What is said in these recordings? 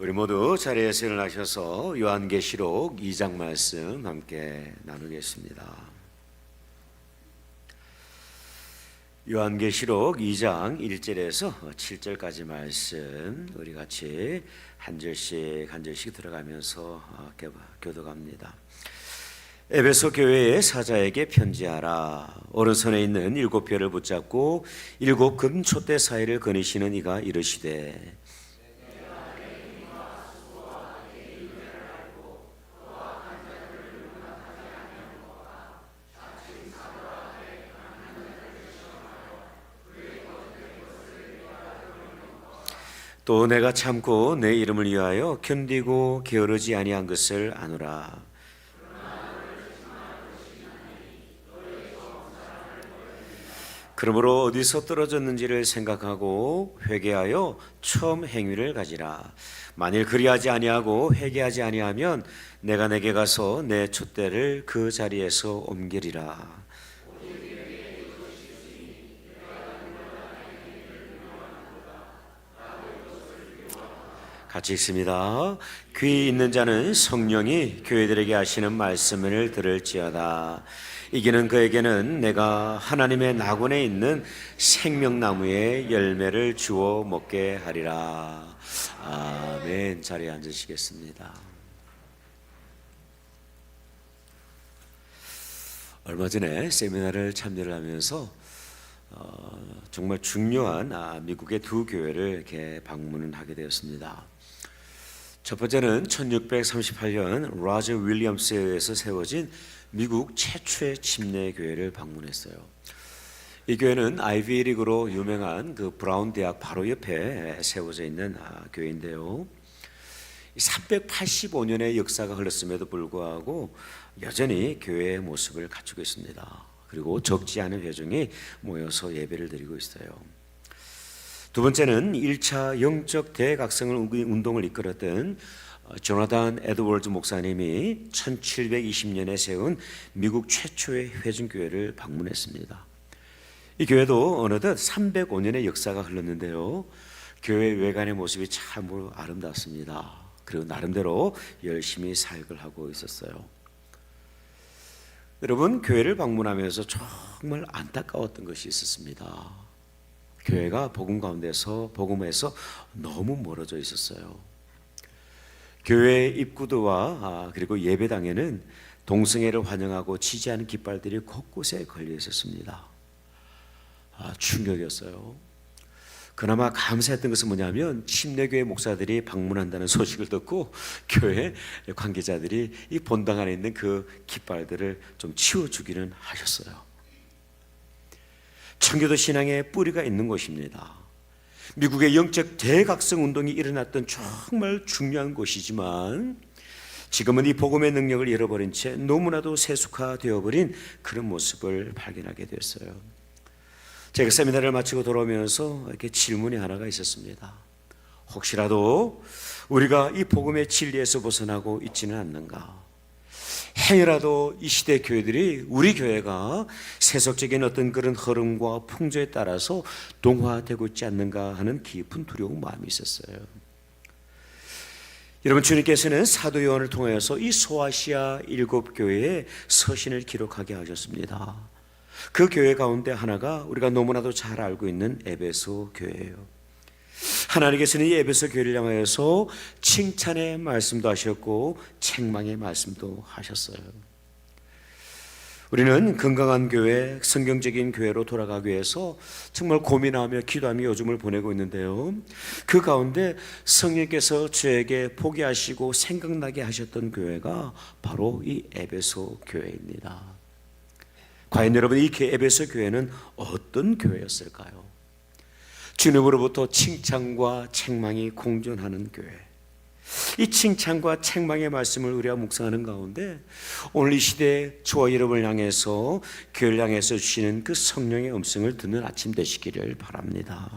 우리 모두 자리에서 일어나셔서 요한계시록 2장 말씀 함께 나누겠습니다. 요한계시록 2장 1절에서 7절까지 말씀 우리 같이 한 절씩 들어가면서 교독합니다. 에베소 교회의 사자에게 편지하라. 오른손에 있는 7별을 붙잡고 7금 촛대 사이를 거니시는 이가 이르시되 또 내가 참고 내 이름을 위하여 견디고 게으르지 아니한 것을 아노라. 그러므로 어디서 떨어졌는지를 생각하고 회개하여 처음 행위를 가지라. 만일 그리하지 아니하고 회개하지 아니하면 내가 내게 가서 내 촛대를 그 자리에서 옮기리라. 같이 읽습니다. 귀 있는 자는 성령이 교회들에게 하시는 말씀을 들을지어다. 이기는 그에게는 내가 하나님의 낙원에 있는 생명나무의 열매를 주어 먹게 하리라. 아멘. 자리에 앉으시겠습니다. 얼마 전에 세미나를 참여를 하면서 정말 중요한 미국의 두 교회를 이렇게 방문을 하게 되었습니다. 첫 번째는 1638년 로저 윌리엄스에 의해서 세워진 미국 최초의 침례교회를 방문했어요. 이 교회는 아이비리그로 유명한 그 브라운 대학 바로 옆에 세워져 있는 교회인데요. 385년의 역사가 흘렀음에도 불구하고 여전히 교회의 모습을 갖추고 있습니다. 그리고 적지 않은 회중이 모여서 예배를 드리고 있어요. 두 번째는 1차 영적 대각성 운동을 이끌었던 조나단 에드워즈 목사님이 1720년에 세운 미국 최초의 회중교회를 방문했습니다. 이 교회도 어느덧 305년의 역사가 흘렀는데요. 교회 외관의 모습이 참 아름답습니다. 그리고 나름대로 열심히 사역을 하고 있었어요. 여러분, 교회를 방문하면서 정말 안타까웠던 것이 있었습니다. 교회가 복음에서 너무 멀어져 있었어요. 교회 입구도와 그리고 예배당에는 동성애를 환영하고 지지하는 깃발들이 곳곳에 걸려 있었습니다. 충격이었어요. 그나마 감사했던 것은 뭐냐면 침례교회 목사들이 방문한다는 소식을 듣고 교회 관계자들이 이 본당 안에 있는 그 깃발들을 좀 치워주기는 하셨어요. 청교도 신앙의 뿌리가 있는 곳입니다. 미국의 영적 대각성 운동이 일어났던 정말 중요한 곳이지만 지금은 이 복음의 능력을 잃어버린 채 너무나도 세속화되어버린 그런 모습을 발견하게 되었어요. 제가 세미나를 마치고 돌아오면서 이렇게 질문이 하나가 있었습니다. 혹시라도 우리가 이 복음의 진리에서 벗어나고 있지는 않는가? 행여라도 이 시대 교회들이 우리 교회가 세속적인 어떤 그런 흐름과 풍조에 따라서 동화되고 있지 않는가 하는 깊은 두려운 마음이 있었어요. 여러분, 주님께서는 사도 요한을 통하여서 이 소아시아 7교회의 서신을 기록하게 하셨습니다. 그 교회 가운데 하나가 우리가 너무나도 잘 알고 있는 에베소 교회예요. 하나님께서는 이 에베소 교회를 향하여서 칭찬의 말씀도 하셨고 책망의 말씀도 하셨어요. 우리는 건강한 교회, 성경적인 교회로 돌아가기 위해서 정말 고민하며 기도하며 요즘을 보내고 있는데요. 그 가운데 성령께서 저에게 포기하시고 생각나게 하셨던 교회가 바로 이 에베소 교회입니다. 과연 여러분, 이 에베소 교회는 어떤 교회였을까요? 주님으로부터 칭찬과 책망이 공존하는 교회. 이 칭찬과 책망의 말씀을 우리가 묵상하는 가운데 오늘 이 시대에 저와 여러분을 향해서 교회를 향해서 주시는 그 성령의 음성을 듣는 아침 되시기를 바랍니다.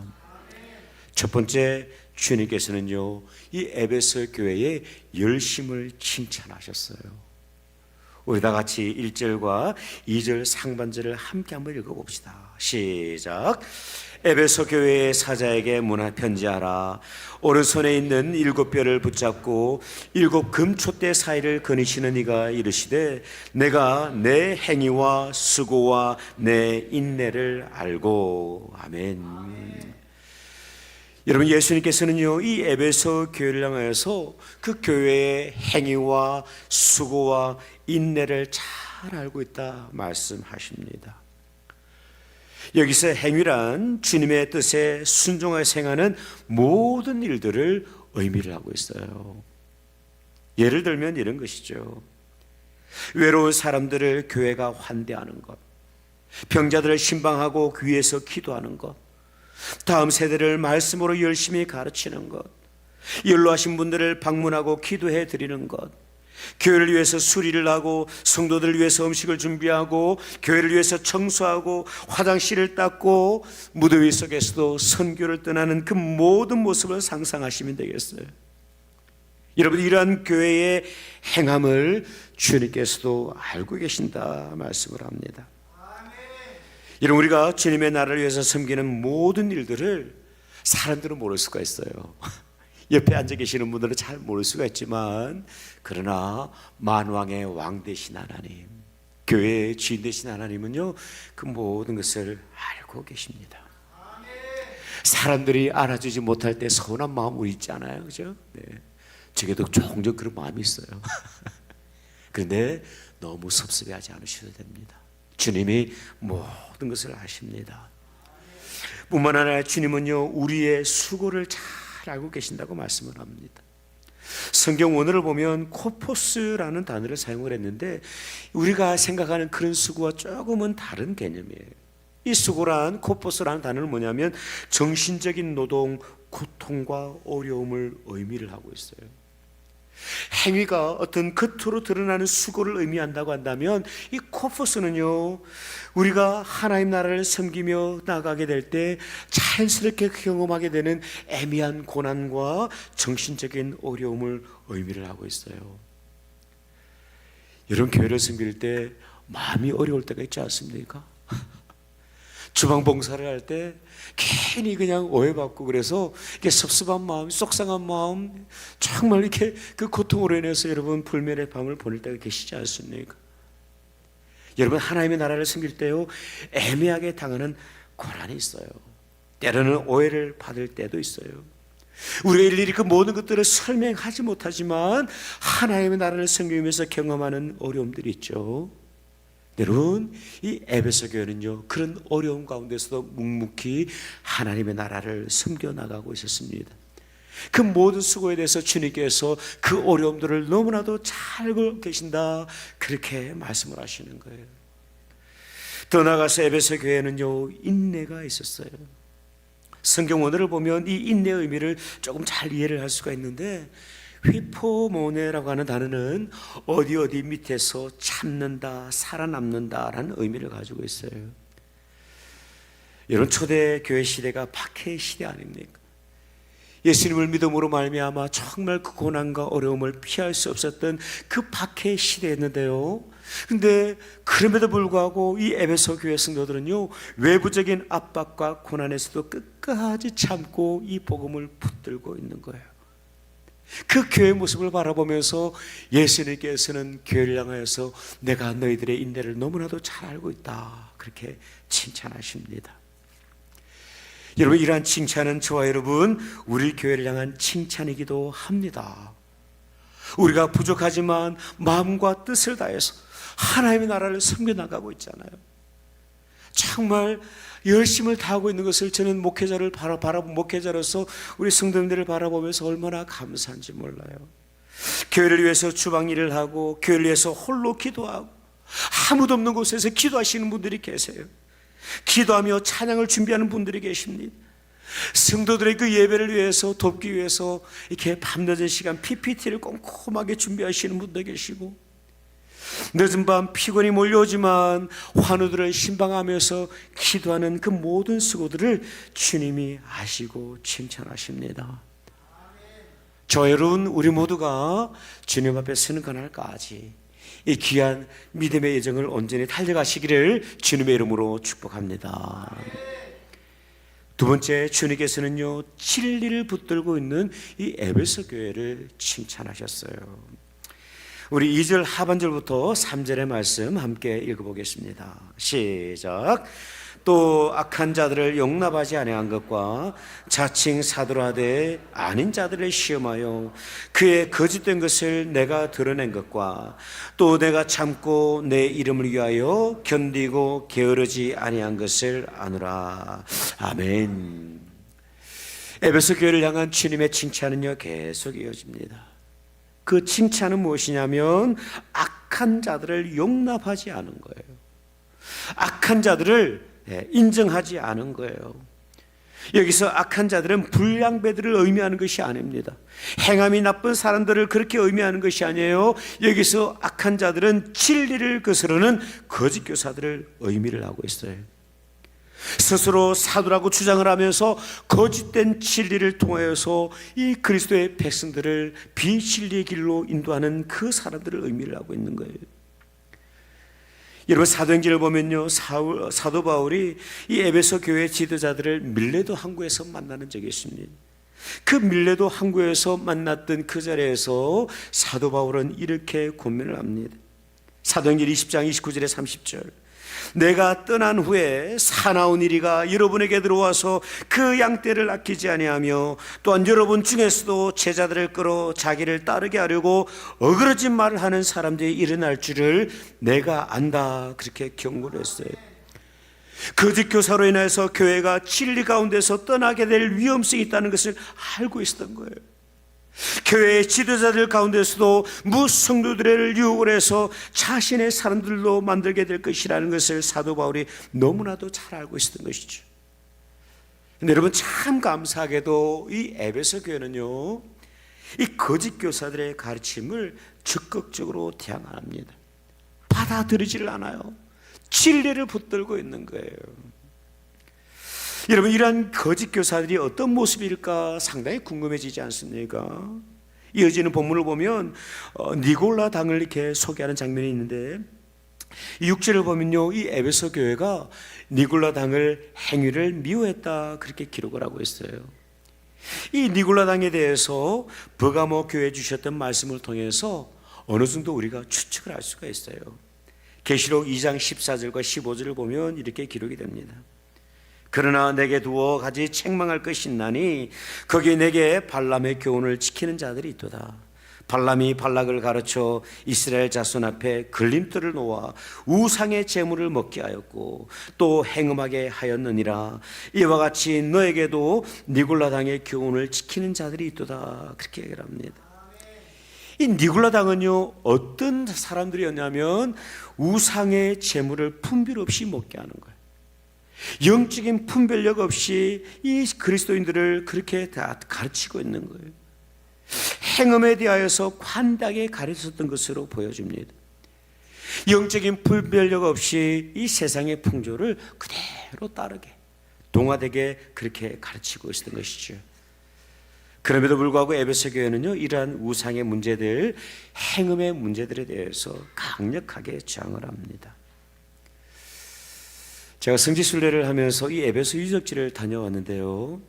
첫 번째, 주님께서는요, 이 에베소 교회의 열심을 칭찬하셨어요. 우리 다 같이 1절과 2절 상반절을 함께 한번 읽어봅시다. 시작. 에베소 교회의 사자에게 문화 편지하라. 오른손에 있는 7뼈를 붙잡고 7 금촛대 사이를 거니시는 이가 이르시되 내가 내 행위와 수고와 내 인내를 알고. 아멘. 여러분, 예수님께서는요 이 에베소 교회를 향하여서 그 교회의 행위와 수고와 인내를 잘 알고 있다 말씀하십니다. 여기서 행위란 주님의 뜻에 순종하여 행하는 모든 일들을 의미를 하고 있어요. 예를 들면 이런 것이죠. 외로운 사람들을 교회가 환대하는 것, 병자들을 신방하고 위해서 기도하는 것, 다음 세대를 말씀으로 열심히 가르치는 것, 연로하신 분들을 방문하고 기도해 드리는 것, 교회를 위해서 수리를 하고 성도들을 위해서 음식을 준비하고 교회를 위해서 청소하고 화장실을 닦고 무더위 속에서도 선교를 떠나는 그 모든 모습을 상상하시면 되겠어요. 여러분, 이러한 교회의 행함을 주님께서도 알고 계신다 말씀을 합니다. 여러분, 우리가 주님의 나라를 위해서 섬기는 모든 일들을 사람들은 모를 수가 있어요. 옆에 앉아 계시는 분들은 잘 모를 수가 있지만, 그러나 만왕의 왕 되신 하나님, 교회의 주인 되신 하나님은요 그 모든 것을 알고 계십니다. 사람들이 알아주지 못할 때 서운한 마음 우리 있지 않아요? 그죠? 네. 저게도 종종 그런 마음이 있어요. 그런데 너무 섭섭해하지 않으셔도 됩니다. 주님이 모든 것을 아십니다. 뿐만 아니라 주님은요 우리의 수고를 잘 알고 계신다고 말씀을 합니다. 성경 원어를 보면 코포스라는 단어를 사용을 했는데 우리가 생각하는 그런 수고와 조금은 다른 개념이에요. 이 수고란, 코포스라는 단어는 뭐냐면 정신적인 노동, 고통과 어려움을 의미를 하고 있어요. 행위가 어떤 겉으로 드러나는 수고를 의미한다고 한다면 이 코포스는요 우리가 하나님 나라를 섬기며 나가게 될 때 자연스럽게 경험하게 되는 애매한 고난과 정신적인 어려움을 의미를 하고 있어요. 여러분, 교회를 섬길 때 마음이 어려울 때가 있지 않습니까? 주방 봉사를 할 때 괜히 그냥 오해받고 그래서 이렇게 섭섭한 마음, 속상한 마음, 정말 이렇게 그 고통으로 인해서 여러분 불면의 밤을 보낼 때가 계시지 않습니까? 여러분, 하나님의 나라를 섬길 때요 애매하게 당하는 고난이 있어요. 때로는 오해를 받을 때도 있어요. 우리가 일일이 그 모든 것들을 설명하지 못하지만 하나님의 나라를 섬기면서 경험하는 어려움들이 있죠. 여러분, 이 에베소 교회는요 그런 어려움 가운데서도 묵묵히 하나님의 나라를 섬겨나가고 있었습니다. 그 모든 수고에 대해서 주님께서 그 어려움들을 너무나도 잘 알고 계신다, 그렇게 말씀을 하시는 거예요. 더 나아가서 에베소 교회는요 인내가 있었어요. 성경 원어를 보면 이 인내의 의미를 조금 잘 이해를 할 수가 있는데, 휘포모네라고 하는 단어는 어디 밑에서 참는다, 살아남는다라는 의미를 가지고 있어요. 여러분, 초대 교회 시대가 박해의 시대 아닙니까? 예수님을 믿음으로 말미암아 정말 그 고난과 어려움을 피할 수 없었던 그 박해의 시대였는데요. 근데 그럼에도 불구하고 이 에베소 교회 성도들은요 외부적인 압박과 고난에서도 끝까지 참고 이 복음을 붙들고 있는 거예요. 그 교회의 모습을 바라보면서 예수님께서는 교회를 향하여서 내가 너희들의 인내를 너무나도 잘 알고 있다, 그렇게 칭찬하십니다. 여러분, 이러한 칭찬은 저와 여러분 우리 교회를 향한 칭찬이기도 합니다. 우리가 부족하지만 마음과 뜻을 다해서 하나님의 나라를 섬겨나가고 있잖아요. 정말 열심을 다하고 있는 것을 저는 목회자를 목회자로서 우리 성도님들을 바라보면서 얼마나 감사한지 몰라요. 교회를 위해서 주방 일을 하고 교회를 위해서 홀로 기도하고 아무도 없는 곳에서 기도하시는 분들이 계세요. 기도하며 찬양을 준비하는 분들이 계십니다. 성도들의 그 예배를 위해서 돕기 위해서 이렇게 밤늦은 시간 PPT를 꼼꼼하게 준비하시는 분도 계시고, 늦은 밤 피곤이 몰려오지만 환우들을 신방하면서 기도하는 그 모든 수고들을 주님이 아시고 칭찬하십니다. 저 여러분, 우리 모두가 주님 앞에 서는 그날까지 이 귀한 믿음의 여정을 온전히 달려가시기를 주님의 이름으로 축복합니다. 두 번째, 주님께서는요 진리를 붙들고 있는 이 에베소 교회를 칭찬하셨어요. 우리 2절 하반절부터 3절의 말씀 함께 읽어보겠습니다. 시작. 또 악한 자들을 용납하지 아니한 것과 자칭 사도라 하되 아닌 자들을 시험하여 그의 거짓된 것을 내가 드러낸 것과 또 내가 참고 내 이름을 위하여 견디고 게으르지 아니한 것을 아노라. 아멘. 에베소 교회를 향한 주님의 칭찬은요 계속 이어집니다. 그 칭찬은 무엇이냐면 악한 자들을 용납하지 않은 거예요. 악한 자들을 인정하지 않은 거예요. 여기서 악한 자들은 불량배들을 의미하는 것이 아닙니다. 행함이 나쁜 사람들을 그렇게 의미하는 것이 아니에요. 여기서 악한 자들은 진리를 거스르는 거짓 교사들을 의미를 하고 있어요. 스스로 사도라고 주장을 하면서 거짓된 진리를 통하여서 이 그리스도의 백성들을 비진리의 길로 인도하는 그 사람들을 의미를 하고 있는 거예요. 여러분, 사도행전을 보면요 사도 바울이 이 에베소 교회 지도자들을 밀레도 항구에서 만나는 적이 있습니다. 그 밀레도 항구에서 만났던 그 자리에서 사도 바울은 이렇게 고민을 합니다. 사도행전 20장 29절에 30절. 내가 떠난 후에 사나운 이리가 여러분에게 들어와서 그 양떼를 아끼지 아니하며 또한 여러분 중에서도 제자들을 끌어 자기를 따르게 하려고 어그러진 말을 하는 사람들이 일어날 줄을 내가 안다. 그렇게 경고를 했어요. 거짓 교사로 인해서 교회가 진리 가운데서 떠나게 될 위험성이 있다는 것을 알고 있었던 거예요. 교회의 지도자들 가운데서도 무성도들을 유혹을 해서 자신의 사람들로 만들게 될 것이라는 것을 사도 바울이 너무나도 잘 알고 있었던 것이죠. 근데 여러분, 참 감사하게도 이 에베소 교회는요 이 거짓 교사들의 가르침을 적극적으로 대항 안 합니다. 받아들이지를 않아요. 진리를 붙들고 있는 거예요. 여러분, 이러한 거짓 교사들이 어떤 모습일까 상당히 궁금해지지 않습니까? 이어지는 본문을 보면 니골라 당을 이렇게 소개하는 장면이 있는데, 이 6절을 보면요 이 에베소 교회가 니골라 당을 행위를 미워했다 그렇게 기록을 하고 있어요. 이 니골라 당에 대해서 버가모 교회에 주셨던 말씀을 통해서 어느 정도 우리가 추측을 할 수가 있어요. 계시록 2장 14절과 15절을 보면 이렇게 기록이 됩니다. 그러나 내게 두어 가지 책망할 것이 있나니 거기 내게 발람의 교훈을 지키는 자들이 있도다. 발람이 발락을 가르쳐 이스라엘 자손 앞에 걸림돌을 놓아 우상의 제물을 먹게 하였고 또 행음하게 하였느니라. 이와 같이 너에게도 니골라 당의 교훈을 지키는 자들이 있도다. 그렇게 얘기를 합니다. 이 니골라 당은요 어떤 사람들이었냐면 우상의 제물을 분별 없이 먹게 하는 거예요. 영적인 분별력 없이 이 그리스도인들을 그렇게 다 가르치고 있는 거예요. 행음에 대하여서 관대하게 가르쳤던 것으로 보여집니다. 영적인 분별력 없이 이 세상의 풍조를 그대로 따르게 동화되게 그렇게 가르치고 있었던 것이죠. 그럼에도 불구하고 에베소 교회는요 이러한 우상의 문제들, 행음의 문제들에 대해서 강력하게 저항을 합니다. 제가 성지순례를 하면서 이 에베소 유적지를 다녀왔는데요,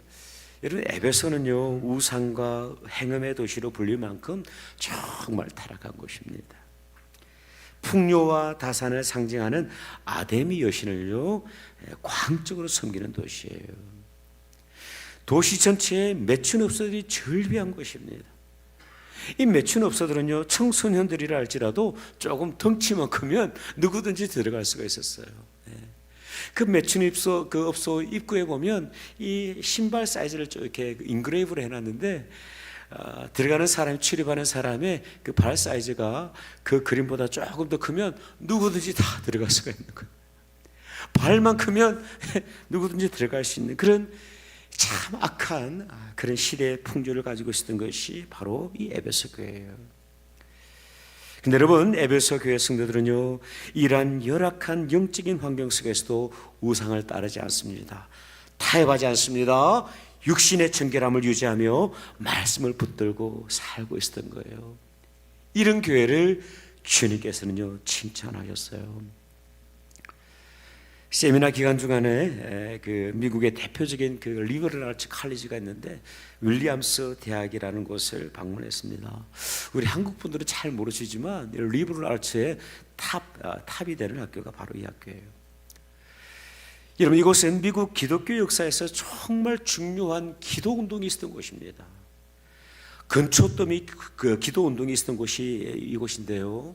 여러분, 에베소는요 우상과 행음의 도시로 불릴 만큼 정말 타락한 곳입니다. 풍요와 다산을 상징하는 아데미 여신을요 광적으로 섬기는 도시예요. 도시 전체에 매춘업소들이 절비한 곳입니다. 이 매춘업소들은요 청소년들이라 할지라도 조금 덩치만 크면 누구든지 들어갈 수가 있었어요. 그 매춘업소 그 업소 입구에 보면 이 신발 사이즈를 이렇게 인그레이브를 해놨는데 들어가는 사람이, 출입하는 사람의 그 발 사이즈가 그 그림보다 조금 더 크면 누구든지 다 들어갈 수가 있는 거예요. 발만 크면 누구든지 들어갈 수 있는 그런 참 악한 그런 시대의 풍조를 가지고 있었던 것이 바로 이 에베소 교회예요. 근데 여러분, 에베소 교회 성도들은요 이러한 열악한 영적인 환경 속에서도 우상을 따르지 않습니다. 타협하지 않습니다. 육신의 청결함을 유지하며 말씀을 붙들고 살고 있었던 거예요. 이런 교회를 주님께서는요 칭찬하셨어요. 세미나 기간 중간에 그 미국의 대표적인 그 리버럴 아츠 칼리지가 있는데 윌리엄스 대학이라는 곳을 방문했습니다. 우리 한국 분들은 잘 모르시지만 리버럴 아츠의 탑이 되는 학교가 바로 이 학교예요. 여러분, 이곳은 미국 기독교 역사에서 정말 중요한 기도 운동이 있었던 곳입니다. 근초점이 그 기도 운동이 있었던 곳이 이곳인데요.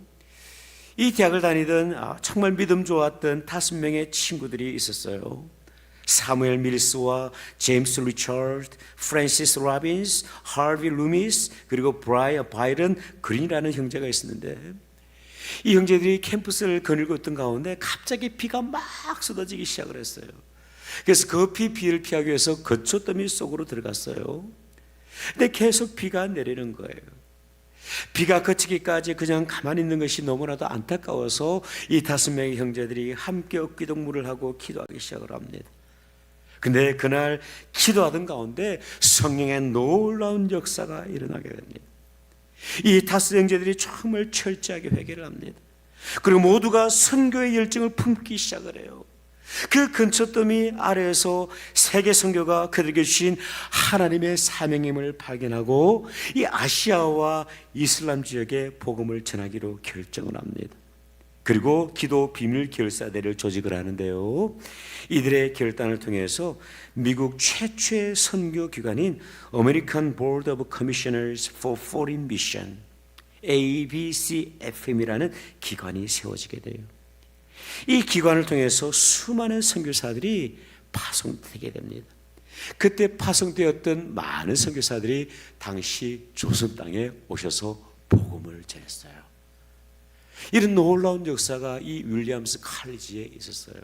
이 대학을 다니던 정말 믿음 좋았던 5명의 친구들이 있었어요. 사무엘 밀스와 제임스 리처드, 프랜시스 로빈스, 하비 루미스, 그리고 브라이어 바이런 그린이라는 형제가 있었는데, 이 형제들이 캠퍼스를 거닐고 있던 가운데 갑자기 비가 막 쏟아지기 시작을 했어요. 그래서 그 비를 피하기 위해서 거초더미 속으로 들어갔어요. 근데 계속 비가 내리는 거예요. 비가 그치기까지 그냥 가만히 있는 것이 너무나도 안타까워서 이 5명의 형제들이 함께 어깨동무를 하고 기도하기 시작을 합니다. 근데 그날 기도하던 가운데 성령의 놀라운 역사가 일어나게 됩니다. 이 5 형제들이 정말 철저하게 회개를 합니다. 그리고 모두가 선교의 열정을 품기 시작을 해요. 그 근처더미 아래에서 세계 선교가 그들에게 주신 하나님의 사명임을 발견하고 이 아시아와 이슬람 지역에 복음을 전하기로 결정을 합니다. 그리고 기도 비밀 결사대를 조직을 하는데요, 이들의 결단을 통해서 미국 최초의 선교 기관인 American Board of Commissioners for Foreign Mission, ABCFM이라는 기관이 세워지게 돼요. 이 기관을 통해서 수많은 선교사들이 파송되게 됩니다. 그때 파송되었던 많은 선교사들이 당시 조선 땅에 오셔서 복음을 전했어요. 이런 놀라운 역사가 이 윌리엄스 칼리지에 있었어요.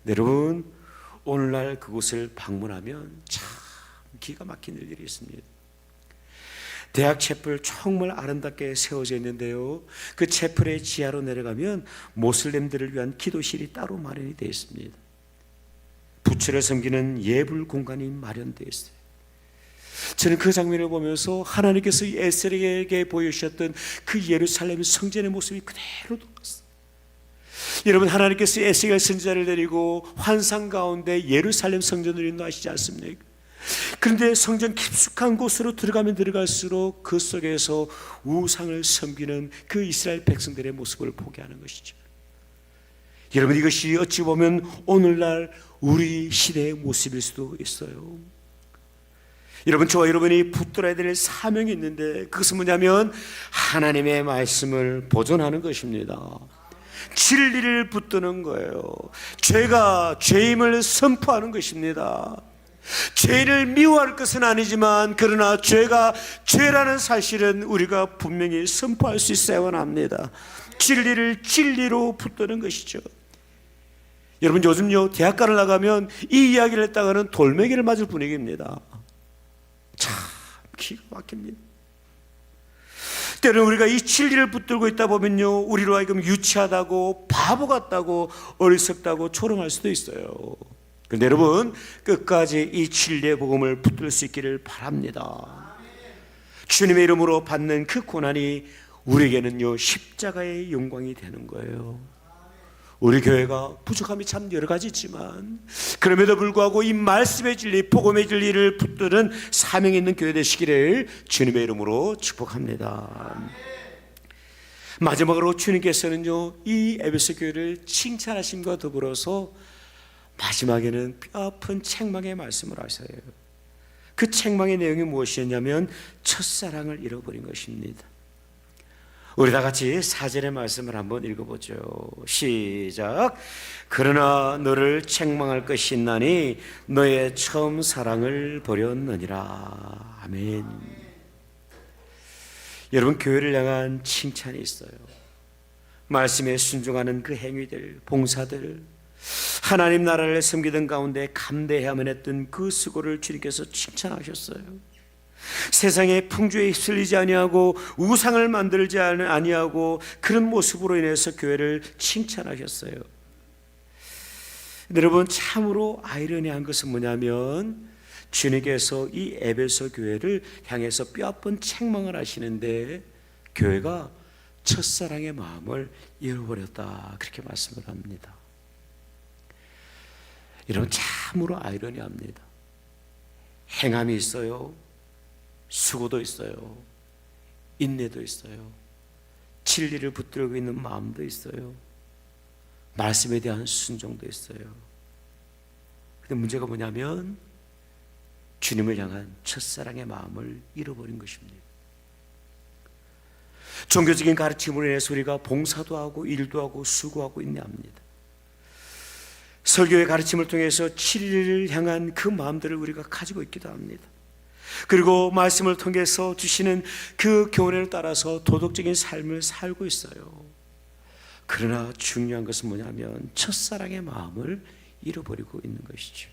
여러분, 오늘날 그곳을 방문하면 참 기가 막힌 일들이 있습니다. 대학 채플 정말 아름답게 세워져 있는데요, 그 채플의 지하로 내려가면 모슬렘들을 위한 기도실이 따로 마련이 되어 있습니다. 부처를 섬기는 예불 공간이 마련되어 있어요. 저는 그 장면을 보면서 하나님께서 에스겔에게 보여주셨던 그 예루살렘 성전의 모습이 그대로 돌아왔어요. 여러분, 하나님께서 에스겔 선지자를 데리고 환상 가운데 예루살렘 성전을 인도하시지 않습니까? 그런데 성전 깊숙한 곳으로 들어가면 들어갈수록 그 속에서 우상을 섬기는 그 이스라엘 백성들의 모습을 보게 하는 것이죠. 여러분, 이것이 어찌 보면 오늘날 우리 시대의 모습일 수도 있어요. 여러분, 저와 여러분이 붙들어야 될 사명이 있는데 그것은 뭐냐면 하나님의 말씀을 보존하는 것입니다. 진리를 붙드는 거예요. 죄가 죄임을 선포하는 것입니다. 죄를 미워할 것은 아니지만 그러나 죄가 죄라는 사실은 우리가 분명히 선포할 수 있어야만 합니다. 진리를 진리로 붙드는 것이죠. 여러분, 요즘요 대학가를 나가면 이 이야기를 했다가는 돌멩이를 맞을 분위기입니다. 참 기가 막힙니다. 때로는 우리가 이 진리를 붙들고 있다 보면요, 우리로 하여금 유치하다고 바보 같다고 어리석다고 조롱할 수도 있어요. 그런데 여러분, 끝까지 이 진리의 복음을 붙들 수 있기를 바랍니다. 주님의 이름으로 받는 그 고난이 우리에게는요 십자가의 영광이 되는 거예요. 우리 교회가 부족함이 참 여러 가지 있지만 그럼에도 불구하고 이 말씀의 진리, 복음의 진리를 붙드는 사명이 있는 교회 되시기를 주님의 이름으로 축복합니다. 마지막으로 주님께서는요 이 에베소 교회를 칭찬하심과 더불어서 마지막에는 뼈아픈 책망의 말씀을 하셔요. 그 책망의 내용이 무엇이었냐면 첫사랑을 잃어버린 것입니다. 우리 다 같이 4절의 말씀을 한번 읽어보죠. 시작. 그러나 너를 책망할 것이 있나니 너의 처음 사랑을 버렸느니라. 아멘. 여러분, 교회를 향한 칭찬이 있어요. 말씀에 순종하는 그 행위들, 봉사들, 하나님 나라를 섬기던 가운데 감대해야만 했던 그 수고를 주님께서 칭찬하셨어요. 세상의 풍조에 휩쓸리지 아니하고 우상을 만들지 아니하고 그런 모습으로 인해서 교회를 칭찬하셨어요. 여러분, 참으로 아이러니한 것은 뭐냐면 주님께서 이 에베소 교회를 향해서 뼈아픈 책망을 하시는데 교회가 첫사랑의 마음을 잃어버렸다, 그렇게 말씀을 합니다. 여러분, 참으로 아이러니합니다. 행함이 있어요, 수고도 있어요, 인내도 있어요, 진리를 붙들고 있는 마음도 있어요, 말씀에 대한 순종도 있어요. 근데 문제가 뭐냐면 주님을 향한 첫사랑의 마음을 잃어버린 것입니다. 종교적인 가르침으로 인해서 우리가 봉사도 하고 일도 하고 수고하고 인내합니다. 설교의 가르침을 통해서 진리를 향한 그 마음들을 우리가 가지고 있기도 합니다. 그리고 말씀을 통해서 주시는 그 교훈을 따라서 도덕적인 삶을 살고 있어요. 그러나 중요한 것은 뭐냐면 첫사랑의 마음을 잃어버리고 있는 것이죠.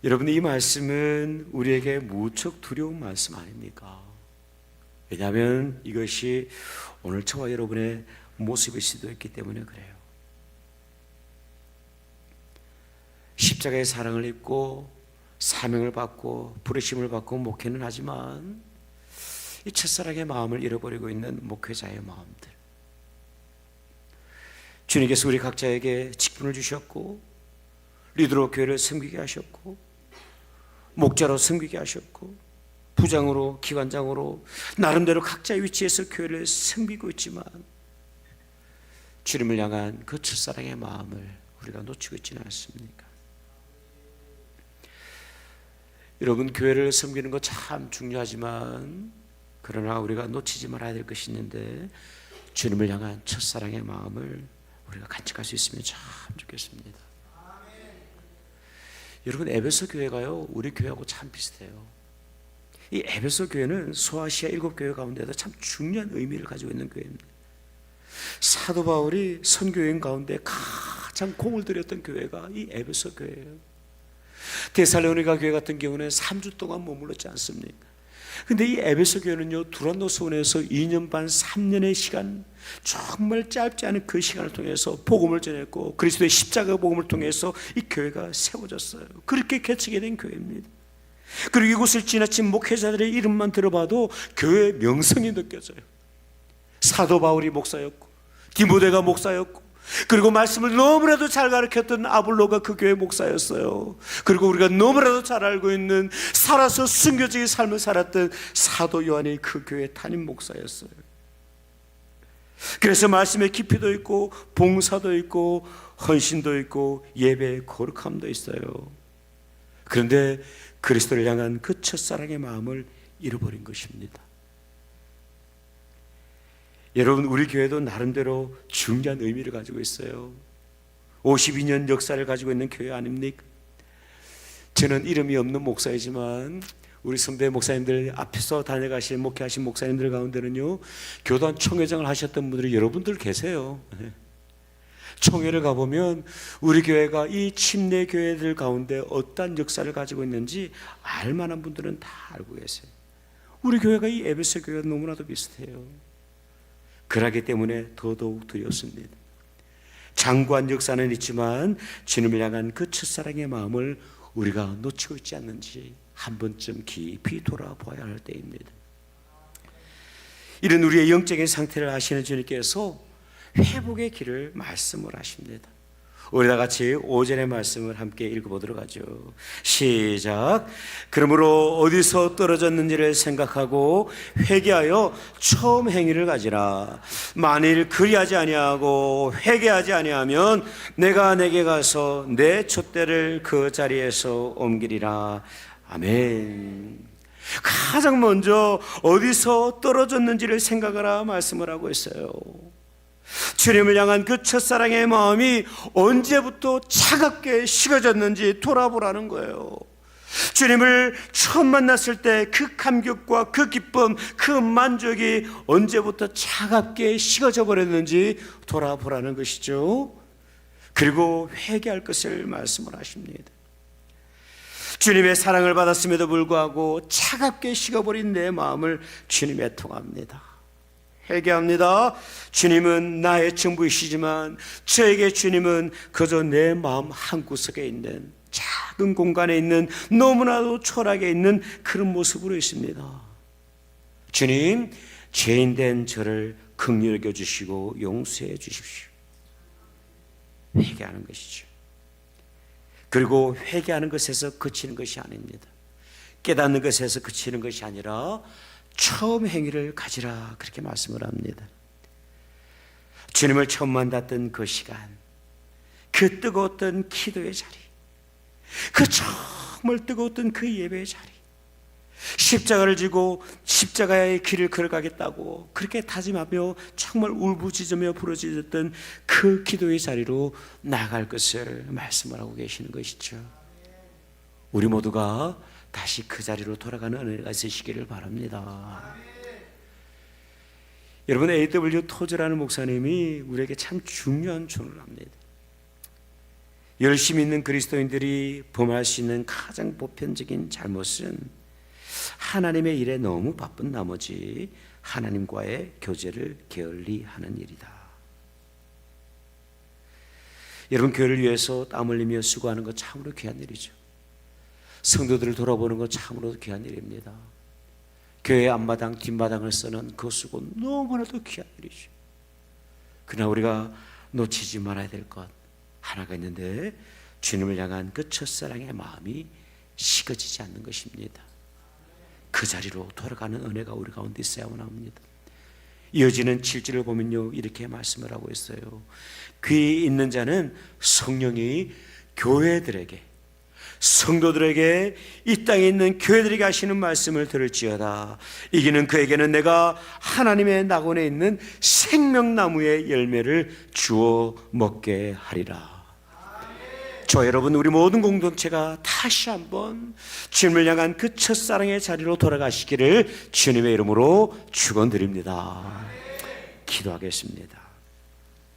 여러분, 이 말씀은 우리에게 무척 두려운 말씀 아닙니까? 왜냐하면 이것이 오늘 저와 여러분의 모습일 수도 있기 때문에 그래요. 십자가의 사랑을 입고 사명을 받고 부르심을 받고 목회는 하지만 이 첫사랑의 마음을 잃어버리고 있는 목회자의 마음들, 주님께서 우리 각자에게 직분을 주셨고 리더로 교회를 섬기게 하셨고 목자로 섬기게 하셨고 부장으로 기관장으로 나름대로 각자의 위치에서 교회를 섬기고 있지만 주님을 향한 그 첫사랑의 마음을 우리가 놓치고 있지는 않습니까? 여러분, 교회를 섬기는 것 참 중요하지만 그러나 우리가 놓치지 말아야 될 것이 있는데 주님을 향한 첫사랑의 마음을 우리가 간직할 수 있으면 참 좋겠습니다. 여러분, 에베소 교회가요 우리 교회하고 참 비슷해요. 이 에베소 교회는 소아시아 7교회 가운데도 참 중요한 의미를 가지고 있는 교회입니다. 사도 바울이 선교여행 가운데 가장 공을 들였던 교회가 이 에베소 교회예요. 데살로니가 교회 같은 경우는 3주 동안 머물렀지 않습니까? 근데 이 에베소 교회는요 두란노 소원에서 2년 반 3년의 시간, 정말 짧지 않은 그 시간을 통해서 복음을 전했고 그리스도의 십자가 복음을 통해서 이 교회가 세워졌어요. 그렇게 개척이 된 교회입니다. 그리고 이곳을 지나친 목회자들의 이름만 들어봐도 교회의 명성이 느껴져요. 사도 바울이 목사였고 디모데가 목사였고 그리고 말씀을 너무나도 잘 가르쳤던 아볼로가 그 교회 목사였어요. 그리고 우리가 너무나도 잘 알고 있는 살아서 순교적인 삶을 살았던 사도 요한이 그 교회 담임 목사였어요. 그래서 말씀의 깊이도 있고 봉사도 있고 헌신도 있고 예배의 거룩함도 있어요. 그런데 그리스도를 향한 그 첫사랑의 마음을 잃어버린 것입니다. 여러분, 우리 교회도 나름대로 중요한 의미를 가지고 있어요. 52년 역사를 가지고 있는 교회 아닙니까? 저는 이름이 없는 목사이지만 우리 선배 목사님들 앞에서 다녀가신 목회하신 목사님들 가운데는요 교단 총회장을 하셨던 분들이 여러분들 계세요. 총회를 가보면 우리 교회가 이 침례 교회들 가운데 어떤 역사를 가지고 있는지 알만한 분들은 다 알고 계세요. 우리 교회가 이 에베소 교회가 너무나도 비슷해요. 그러기 때문에 더더욱 두렵습니다. 장구한 역사는 있지만 주님을 향한 그 첫사랑의 마음을 우리가 놓치고 있지 않는지 한 번쯤 깊이 돌아봐야 할 때입니다. 이런 우리의 영적인 상태를 아시는 주님께서 회복의 길을 말씀을 하십니다. 우리 다 같이 5절의 말씀을 함께 읽어보도록 하죠. 시작. 그러므로 어디서 떨어졌는지를 생각하고 회개하여 처음 행위를 가지라. 만일 그리하지 아니하고 회개하지 아니하면 내가 내게 가서 내 촛대를 그 자리에서 옮기리라. 아멘. 가장 먼저 어디서 떨어졌는지를 생각하라 말씀을 하고 있어요. 주님을 향한 그 첫사랑의 마음이 언제부터 차갑게 식어졌는지 돌아보라는 거예요. 주님을 처음 만났을 때 그 감격과 그 기쁨, 그 만족이 언제부터 차갑게 식어져 버렸는지 돌아보라는 것이죠. 그리고 회개할 것을 말씀을 하십니다. 주님의 사랑을 받았음에도 불구하고 차갑게 식어버린 내 마음을 주님에 통합니다. 회개합니다. 주님은 나의 전부이시지만 저에게 주님은 그저 내 마음 한구석에 있는 작은 공간에 있는 너무나도 초라하게 있는 그런 모습으로 있습니다. 주님, 죄인된 저를 긍휼히 여겨주시고 용서해 주십시오. 회개하는 것이죠. 그리고 회개하는 것에서 그치는 것이 아닙니다. 깨닫는 것에서 그치는 것이 아니라 처음 행위를 가지라, 그렇게 말씀을 합니다. 주님을 처음 만났던 그 시간, 그 뜨거웠던 기도의 자리, 그 정말 뜨거웠던 그 예배의 자리, 십자가를 지고 십자가의 길을 걸어가겠다고 그렇게 다짐하며 정말 울부짖으며 부르짖었던 그 기도의 자리로 나아갈 것을 말씀을 하고 계시는 것이죠. 우리 모두가 다시 그 자리로 돌아가는 은혜가 있으시기를 바랍니다. 여러분, A.W. 토즈라는 목사님이 우리에게 참 중요한 조언을 합니다. 열심히 있는 그리스도인들이 범할 수 있는 가장 보편적인 잘못은 하나님의 일에 너무 바쁜 나머지 하나님과의 교제를 게을리하는 일이다. 여러분, 교회를 위해서 땀 흘리며 수고하는 것 참으로 귀한 일이죠. 성도들을 돌아보는 것 참으로 귀한 일입니다. 교회 앞마당 뒷마당을 쓰는 그 수고 너무나도 귀한 일이죠. 그러나 우리가 놓치지 말아야 될 것 하나가 있는데, 주님을 향한 그 첫사랑의 마음이 식어지지 않는 것입니다. 그 자리로 돌아가는 은혜가 우리 가운데 있어야만 합니다. 이어지는 7절을 보면요, 이렇게 말씀을 하고 있어요. 귀 있는 자는 성령이 교회들에게, 성도들에게, 이 땅에 있는 교회들에게 하시는 말씀을 들을지어다. 이기는 그에게는 내가 하나님의 낙원에 있는 생명나무의 열매를 주어 먹게 하리라. 저 여러분, 우리 모든 공동체가 다시 한번 주님을 향한 그 첫사랑의 자리로 돌아가시기를 주님의 이름으로 축원드립니다. 기도하겠습니다.